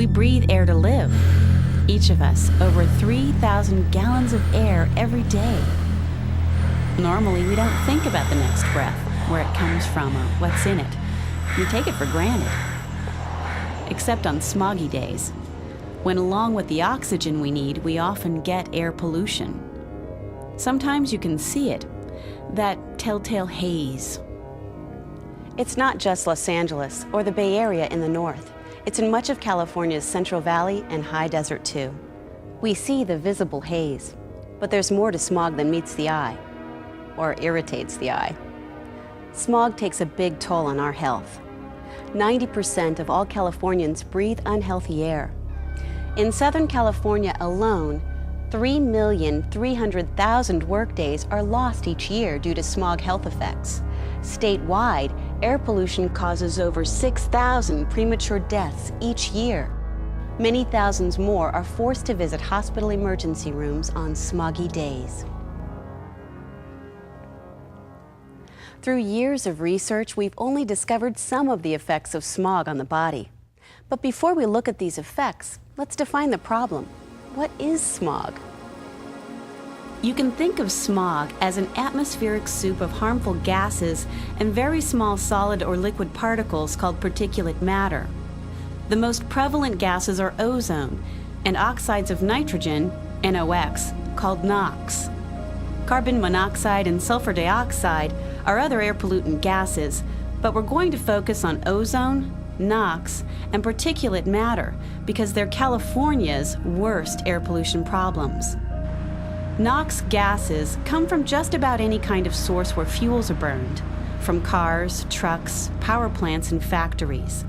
We breathe air to live. Each of us, over 3,000 gallons of air every day. Normally, we don't think about the next breath, where it comes from or what's in it. We take it for granted. Except on smoggy days, when along with the oxygen we need, we often get air pollution. Sometimes you can see it, that telltale haze. It's not just Los Angeles or the Bay Area in the north. It's in much of California's Central Valley and high desert too. We see the visible haze, but there's more to smog than meets the eye, or irritates the eye. Smog takes a big toll on our health. 90% of all Californians breathe unhealthy air. In Southern California alone, 3,300,000 workdays are lost each year due to smog health effects. Statewide, air pollution causes over 6,000 premature deaths each year. Many thousands more are forced to visit hospital emergency rooms on smoggy days. Through years of research, we've only discovered some of the effects of smog on the body. But before we look at these effects, let's define the problem. What is smog? You can think of smog as an atmospheric soup of harmful gases and very small solid or liquid particles called particulate matter. The most prevalent gases are ozone and oxides of nitrogen, NOx, called NOx. Carbon monoxide and sulfur dioxide are other air pollutant gases, but we're going to focus on ozone, NOx, and particulate matter because they're California's worst air pollution problems. NOx gases come from just about any kind of source where fuels are burned, from cars, trucks, power plants, and factories.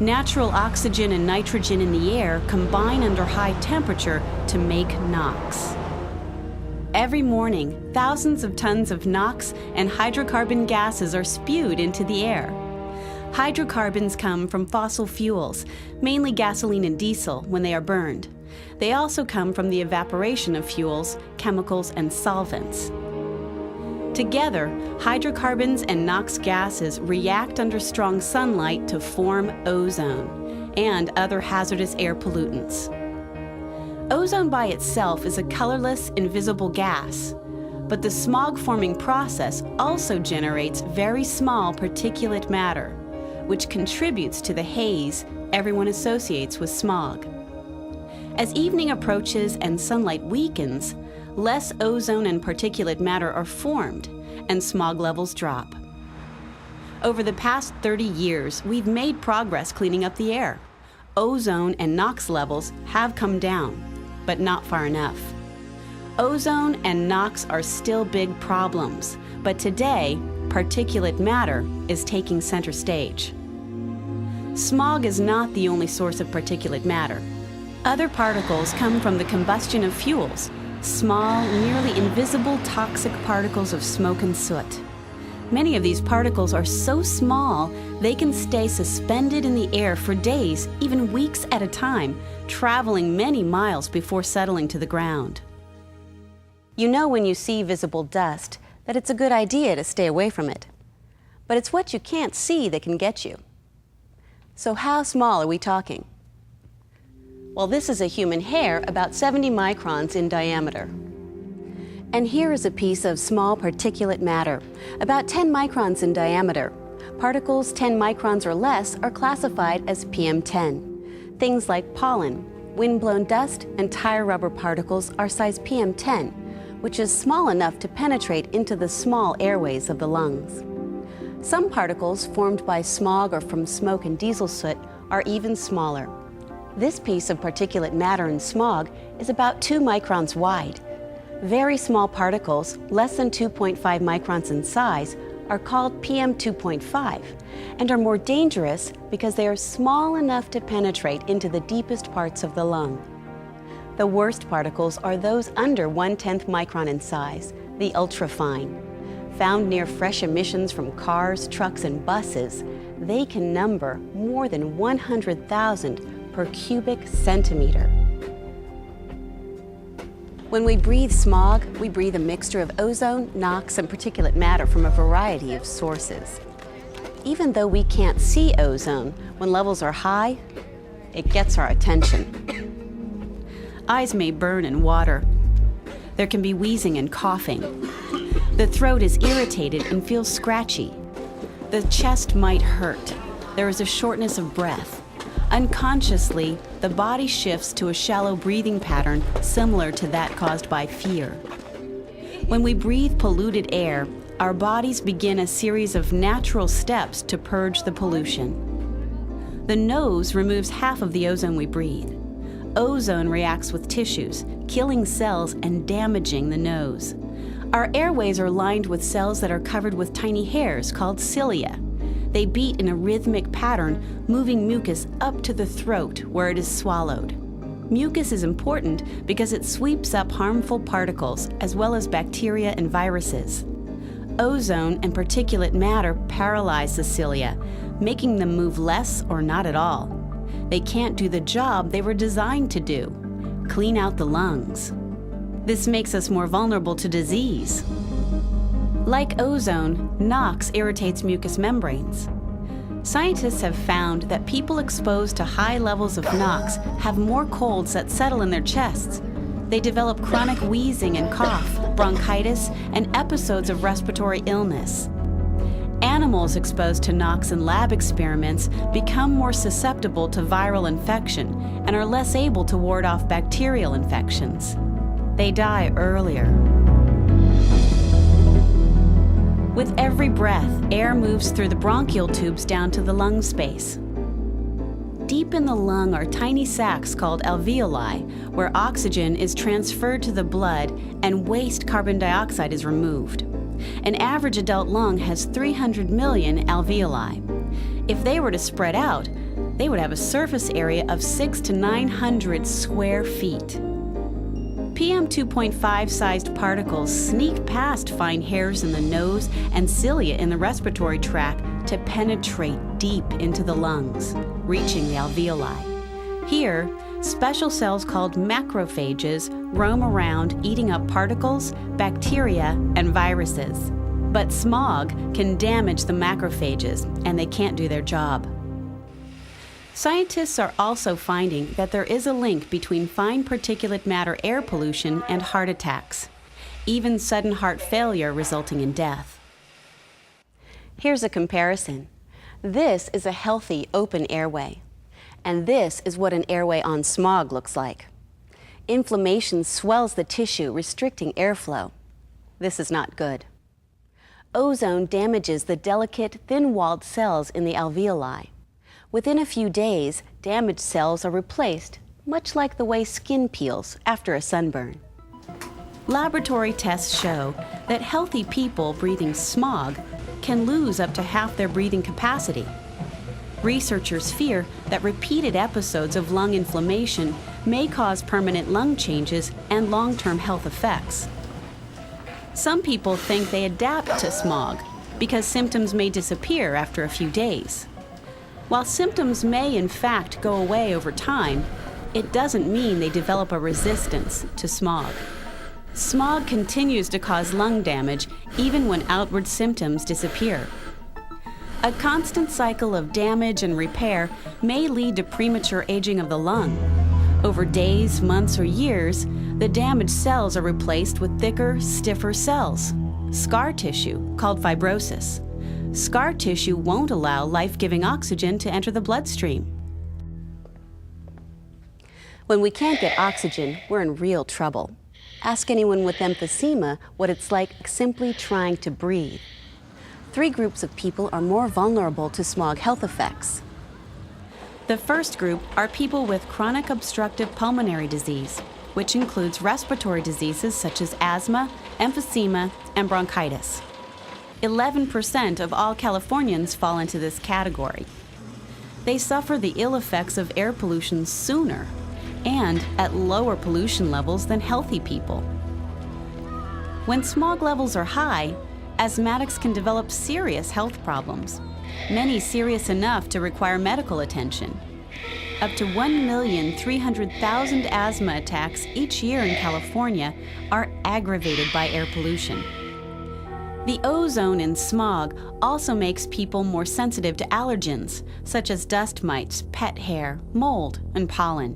Natural oxygen and nitrogen in the air combine under high temperature to make NOx. Every morning, thousands of tons of NOx and hydrocarbon gases are spewed into the air. Hydrocarbons come from fossil fuels, mainly gasoline and diesel, when they are burned. They also come from the evaporation of fuels, chemicals, and solvents. Together, hydrocarbons and NOx gases react under strong sunlight to form ozone and other hazardous air pollutants. Ozone by itself is a colorless, invisible gas, but the smog-forming process also generates very small particulate matter, which contributes to the haze everyone associates with smog. As evening approaches and sunlight weakens, less ozone and particulate matter are formed, and smog levels drop. Over the past 30 years, we've made progress cleaning up the air. Ozone and NOx levels have come down, but not far enough. Ozone and NOx are still big problems, but today, particulate matter is taking center stage. Smog is not the only source of particulate matter. Other particles come from the combustion of fuels, small, nearly invisible toxic particles of smoke and soot. Many of these particles are so small they can stay suspended in the air for days, even weeks at a time, traveling many miles before settling to the ground. You know when you see visible dust that it's a good idea to stay away from it. But it's what you can't see that can get you. So how small are we talking? Well, this is a human hair about 70 microns in diameter. And here is a piece of small particulate matter, about 10 microns in diameter. Particles 10 microns or less are classified as PM10. Things like pollen, windblown dust, and tire rubber particles are size PM10, which is small enough to penetrate into the small airways of the lungs. Some particles formed by smog or from smoke and diesel soot are even smaller. This piece of particulate matter in smog is about 2 microns wide. Very small particles, less than 2.5 microns in size, are called PM2.5 and are more dangerous because they are small enough to penetrate into the deepest parts of the lung. The worst particles are those under 1/10 micron in size, the ultrafine. Found near fresh emissions from cars, trucks, and buses, they can number more than 100,000 per cubic centimeter. When we breathe smog, we breathe a mixture of ozone, NOx, and particulate matter from a variety of sources. Even though we can't see ozone, when levels are high, it gets our attention. Eyes may burn and water. There can be wheezing and coughing. The throat is irritated and feels scratchy. The chest might hurt. There is a shortness of breath. Unconsciously, the body shifts to a shallow breathing pattern similar to that caused by fear. When we breathe polluted air, our bodies begin a series of natural steps to purge the pollution. The nose removes half of the ozone we breathe. Ozone reacts with tissues, killing cells and damaging the nose. Our airways are lined with cells that are covered with tiny hairs called cilia. They beat in a rhythmic pattern, moving mucus up to the throat where it is swallowed. Mucus is important because it sweeps up harmful particles as well as bacteria and viruses. Ozone and particulate matter paralyze the cilia, making them move less or not at all. They can't do the job they were designed to do: clean out the lungs. This makes us more vulnerable to disease. Like ozone, NOx irritates mucous membranes. Scientists have found that people exposed to high levels of NOx have more colds that settle in their chests. They develop chronic wheezing and cough, bronchitis, and episodes of respiratory illness. Animals exposed to NOx in lab experiments become more susceptible to viral infection and are less able to ward off bacterial infections. They die earlier. With every breath, air moves through the bronchial tubes down to the lung space. Deep in the lung are tiny sacs called alveoli, where oxygen is transferred to the blood and waste carbon dioxide is removed. An average adult lung has 300 million alveoli. If they were to spread out, they would have a surface area of 600 to 900 square feet. PM 2.5 sized particles sneak past fine hairs in the nose and cilia in the respiratory tract to penetrate deep into the lungs, reaching the alveoli. Here, special cells called macrophages roam around eating up particles, bacteria, and viruses. But smog can damage the macrophages, and they can't do their job. Scientists are also finding that there is a link between fine particulate matter air pollution and heart attacks, even sudden heart failure resulting in death. Here's a comparison. This is a healthy, open airway. And this is what an airway on smog looks like. Inflammation swells the tissue, restricting airflow. This is not good. Ozone damages the delicate, thin-walled cells in the alveoli. Within a few days, damaged cells are replaced, much like the way skin peels after a sunburn. Laboratory tests show that healthy people breathing smog can lose up to half their breathing capacity. Researchers fear that repeated episodes of lung inflammation may cause permanent lung changes and long-term health effects. Some people think they adapt to smog because symptoms may disappear after a few days. While symptoms may in fact go away over time, it doesn't mean they develop a resistance to smog. Smog continues to cause lung damage even when outward symptoms disappear. A constant cycle of damage and repair may lead to premature aging of the lung. Over days, months, or years, the damaged cells are replaced with thicker, stiffer cells, scar tissue called fibrosis. Scar tissue won't allow life-giving oxygen to enter the bloodstream. When we can't get oxygen, we're in real trouble. Ask anyone with emphysema what it's like simply trying to breathe. 3 groups of people are more vulnerable to smog health effects. The first group are people with chronic obstructive pulmonary disease, which includes respiratory diseases such as asthma, emphysema, and bronchitis. 11% of all Californians fall into this category. They suffer the ill effects of air pollution sooner and at lower pollution levels than healthy people. When smog levels are high, asthmatics can develop serious health problems, many serious enough to require medical attention. Up to 1,300,000 asthma attacks each year in California are aggravated by air pollution. The ozone in smog also makes people more sensitive to allergens, such as dust mites, pet hair, mold, and pollen.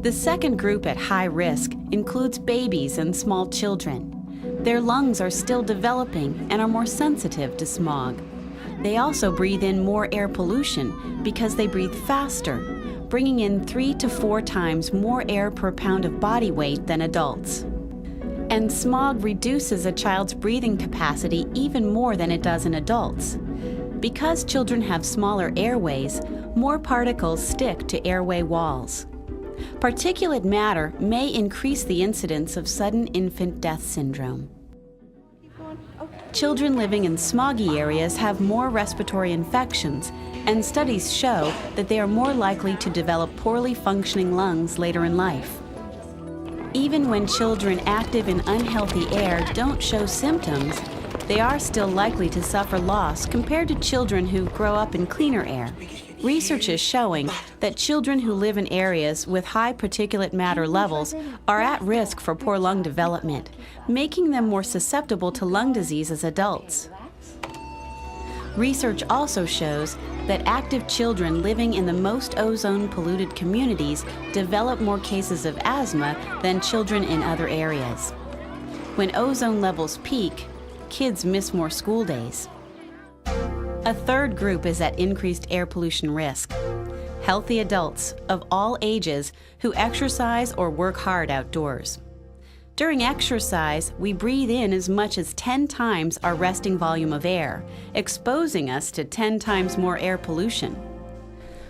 The second group at high risk includes babies and small children. Their lungs are still developing and are more sensitive to smog. They also breathe in more air pollution because they breathe faster, bringing in 3 to 4 times more air per pound of body weight than adults. And smog reduces a child's breathing capacity even more than it does in adults. Because children have smaller airways, more particles stick to airway walls. Particulate matter may increase the incidence of sudden infant death syndrome. Children living in smoggy areas have more respiratory infections, and studies show that they are more likely to develop poorly functioning lungs later in life. Even when children active in unhealthy air don't show symptoms, they are still likely to suffer loss compared to children who grow up in cleaner air. Research is showing that children who live in areas with high particulate matter levels are at risk for poor lung development, making them more susceptible to lung disease as adults. Research also shows that active children living in the most ozone-polluted communities develop more cases of asthma than children in other areas. When ozone levels peak, kids miss more school days. A third group is at increased air pollution risk: healthy adults of all ages who exercise or work hard outdoors. During exercise, we breathe in as much as 10 times our resting volume of air, exposing us to 10 times more air pollution.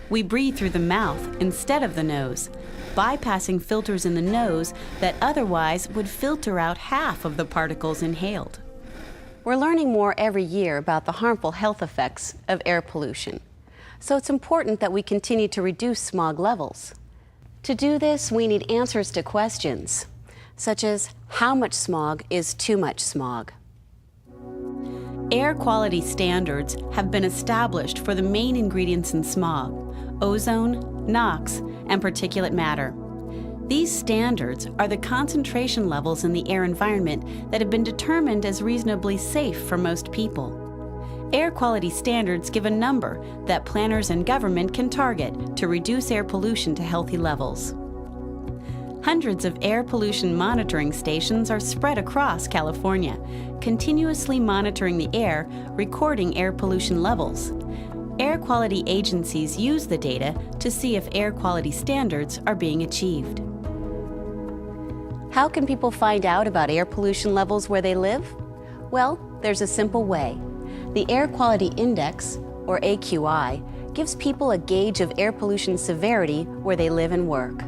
We breathe through the mouth instead of the nose, bypassing filters in the nose that otherwise would filter out half of the particles inhaled. We're learning more every year about the harmful health effects of air pollution. So it's important that we continue to reduce smog levels. To do this, we need answers to questions, such as how much smog is too much smog? Air quality standards have been established for the main ingredients in smog: ozone, NOx, and particulate matter. These standards are the concentration levels in the air environment that have been determined as reasonably safe for most people. Air quality standards give a number that planners and government can target to reduce air pollution to healthy levels. Hundreds of air pollution monitoring stations are spread across California, continuously monitoring the air, recording air pollution levels. Air quality agencies use the data to see if air quality standards are being achieved. How can people find out about air pollution levels where they live? Well, there's a simple way. The Air Quality Index, or AQI, gives people a gauge of air pollution severity where they live and work.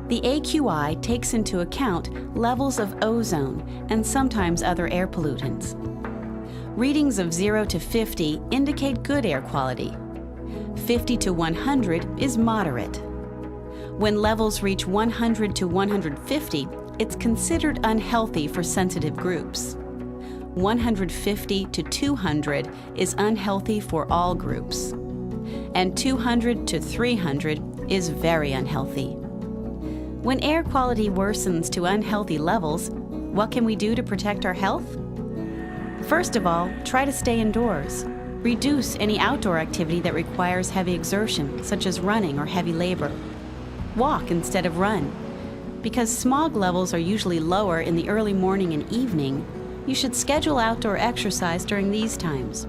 The AQI takes into account levels of ozone and sometimes other air pollutants. Readings of 0 to 50 indicate good air quality. 50 to 100 is moderate. When levels reach 100 to 150, it's considered unhealthy for sensitive groups. 150 to 200 is unhealthy for all groups. And 200 to 300 is very unhealthy. When air quality worsens to unhealthy levels, what can we do to protect our health? First of all, try to stay indoors. Reduce any outdoor activity that requires heavy exertion, such as running or heavy labor. Walk instead of run. Because smog levels are usually lower in the early morning and evening, you should schedule outdoor exercise during these times.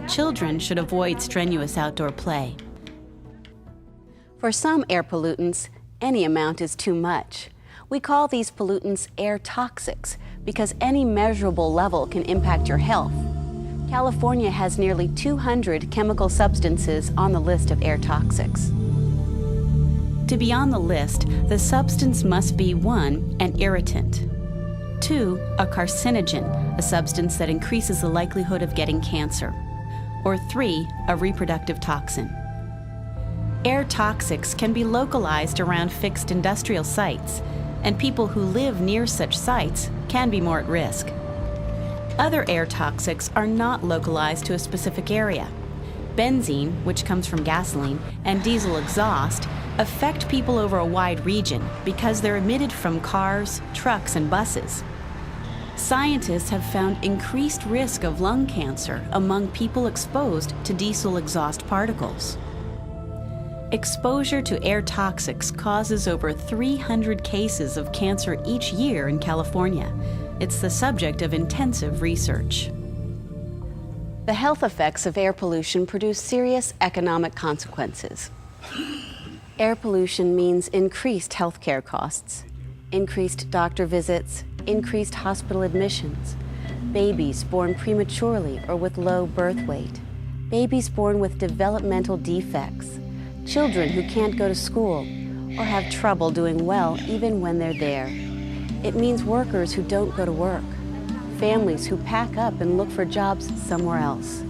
Children should avoid strenuous outdoor play. For some air pollutants, any amount is too much. We call these pollutants air toxics because any measurable level can impact your health. California has nearly 200 chemical substances on the list of air toxics. To be on the list, the substance must be 1, an irritant, 2, a carcinogen, a substance that increases the likelihood of getting cancer, or 3, a reproductive toxin. Air toxics can be localized around fixed industrial sites, and people who live near such sites can be more at risk. Other air toxics are not localized to a specific area. Benzene, which comes from gasoline, and diesel exhaust affect people over a wide region because they're emitted from cars, trucks, and buses. Scientists have found increased risk of lung cancer among people exposed to diesel exhaust particles. Exposure to air toxics causes over 300 cases of cancer each year in California. It's the subject of intensive research. The health effects of air pollution produce serious economic consequences. Air pollution means increased healthcare costs, increased doctor visits, increased hospital admissions, babies born prematurely or with low birth weight, babies born with developmental defects, children who can't go to school or have trouble doing well even when they're there. It means workers who don't go to work, families who pack up and look for jobs somewhere else,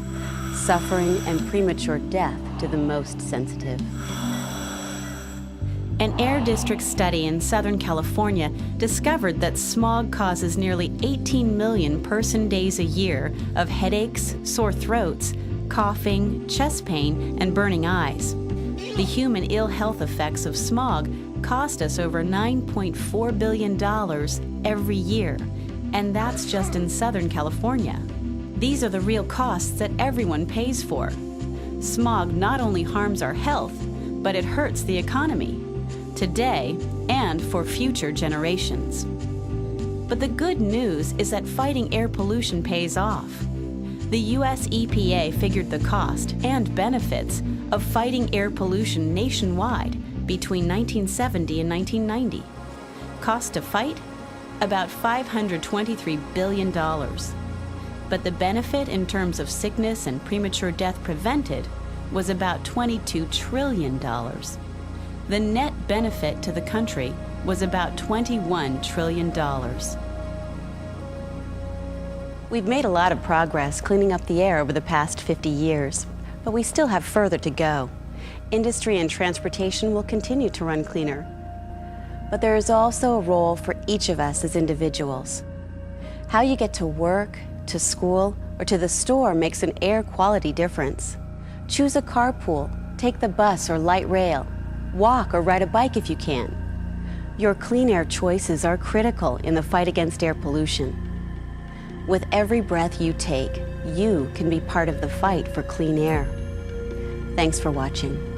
suffering and premature death to the most sensitive. An Air District study in Southern California discovered that smog causes nearly 18 million person-days a year of headaches, sore throats, coughing, chest pain, and burning eyes. The human ill health effects of smog cost us over $9.4 billion every year, and that's just in Southern California. These are the real costs that everyone pays for. Smog not only harms our health, but it hurts the economy, today and for future generations. But the good news is that fighting air pollution pays off. The US EPA figured the cost and benefits of fighting air pollution nationwide between 1970 and 1990. Cost to fight? About $523 billion. But the benefit in terms of sickness and premature death prevented was about $22 trillion. The net benefit to the country was about $21 trillion. We've made a lot of progress cleaning up the air over the past 50 years, but we still have further to go. Industry and transportation will continue to run cleaner. But there is also a role for each of us as individuals. How you get to work, to school, or to the store makes an air quality difference. Choose a carpool, take the bus or light rail, walk or ride a bike if you can. Your clean air choices are critical in the fight against air pollution. With every breath you take, you can be part of the fight for clean air. Thanks for watching.